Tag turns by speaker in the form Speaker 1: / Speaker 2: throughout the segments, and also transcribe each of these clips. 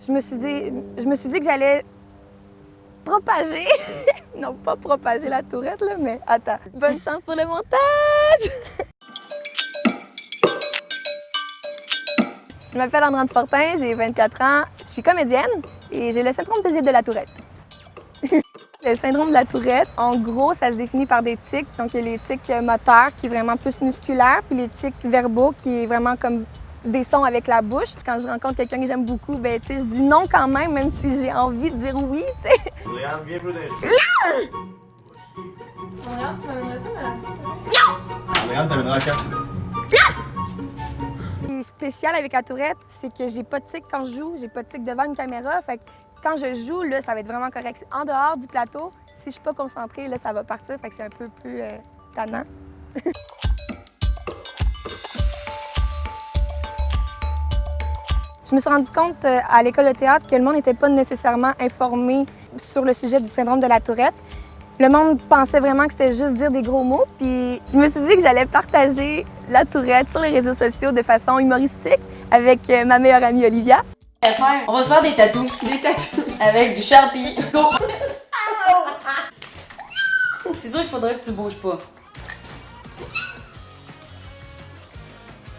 Speaker 1: je me suis dit que j'allais propager, non pas propager la tourette, là, mais attends. Bonne chance pour le montage! Je m'appelle Andréane Fortin, j'ai 24 ans, je suis comédienne et j'ai le syndrome de Gilles de la Tourette. Le syndrome de la Tourette, en gros, ça se définit par des tics. Donc, il y a les tics moteurs qui est vraiment plus musculaire, puis les tics verbaux qui est vraiment comme des sons avec la bouche. Quand je rencontre quelqu'un que j'aime beaucoup, ben, tu sais, je dis non quand même si j'ai envie de dire oui, tu sais.
Speaker 2: Andréane, viens prudent.
Speaker 3: Andréane, tu m'amènerais-tu dans la salle?
Speaker 2: Andréane, t'amèneras la carte.
Speaker 1: Ce qui est spécial avec la Tourette, c'est que j'ai pas de tic quand je joue, j'ai pas de tic devant une caméra. Fait que quand je joue, là, ça va être vraiment correct. En dehors du plateau, si je suis pas concentrée, là, ça va partir. Fait que c'est un peu plus tannant. Je me suis rendu compte à l'école de théâtre que le monde n'était pas nécessairement informé sur le sujet du syndrome de la Tourette. Le monde pensait vraiment que c'était juste dire des gros mots, puis je me suis dit que j'allais partager la Tourette sur les réseaux sociaux de façon humoristique avec ma meilleure amie Olivia.
Speaker 4: On va se faire des tatous.
Speaker 3: Des tatous.
Speaker 4: Avec du Sharpie. Go! C'est sûr qu'il faudrait que tu bouges pas.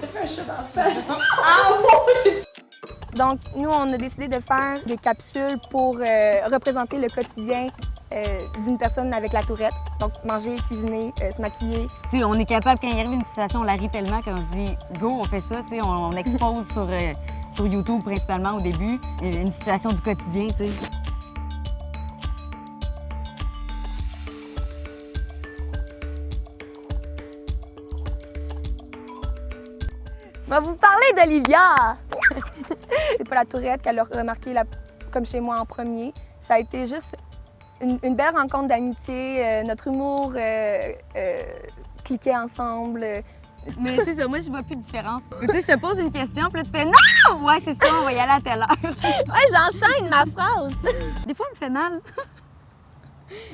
Speaker 3: J'ai fait un chat d'enfant.
Speaker 1: Donc, nous, on a décidé de faire des capsules pour représenter le quotidien d'une personne avec la Tourette. Donc, manger, cuisiner, se maquiller.
Speaker 4: T'sais, on est capable, quand il arrive une situation, on la rit tellement qu'on se dit « Go, on fait ça », on expose sur YouTube principalement au début, une situation du quotidien, tu sais.
Speaker 1: Je vais vous parler d'Olivia! C'est pas la Tourette qu'elle a remarqué comme chez moi en premier. Ça a été juste une belle rencontre d'amitié. Notre humour cliquait ensemble.
Speaker 4: Mais c'est ça, moi je vois plus de différence. Tu sais, je te pose une question, puis là tu fais « Non! Ouais, c'est ça, on va y aller à telle heure. »
Speaker 1: Ouais, j'enchaîne ma phrase!
Speaker 4: Des fois, elle me fait mal.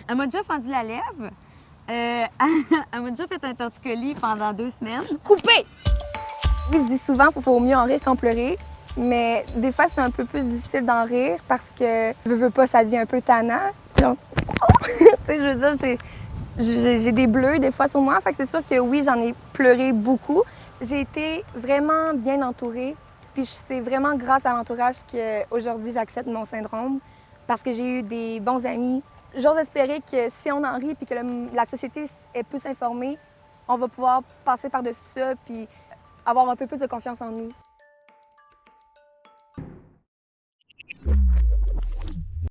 Speaker 4: Elle m'a déjà fendu la lèvre. Elle m'a déjà fait un torticolis pendant 2 semaines.
Speaker 1: Coupé! Oui, je dis souvent qu'il faut mieux en rire qu'en pleurer, mais des fois, c'est un peu plus difficile d'en rire parce que, veux pas, ça devient un peu tannant. Donc, tu sais, je veux dire, j'ai des bleus des fois sur moi, fait que c'est sûr que oui, j'en ai pleuré beaucoup. J'ai été vraiment bien entourée, puis c'est vraiment grâce à l'entourage qu'aujourd'hui, j'accepte mon syndrome parce que j'ai eu des bons amis. J'ose espérer que si on en rit puis que la société est plus informée, on va pouvoir passer par-dessus ça puis avoir un peu plus de confiance en nous.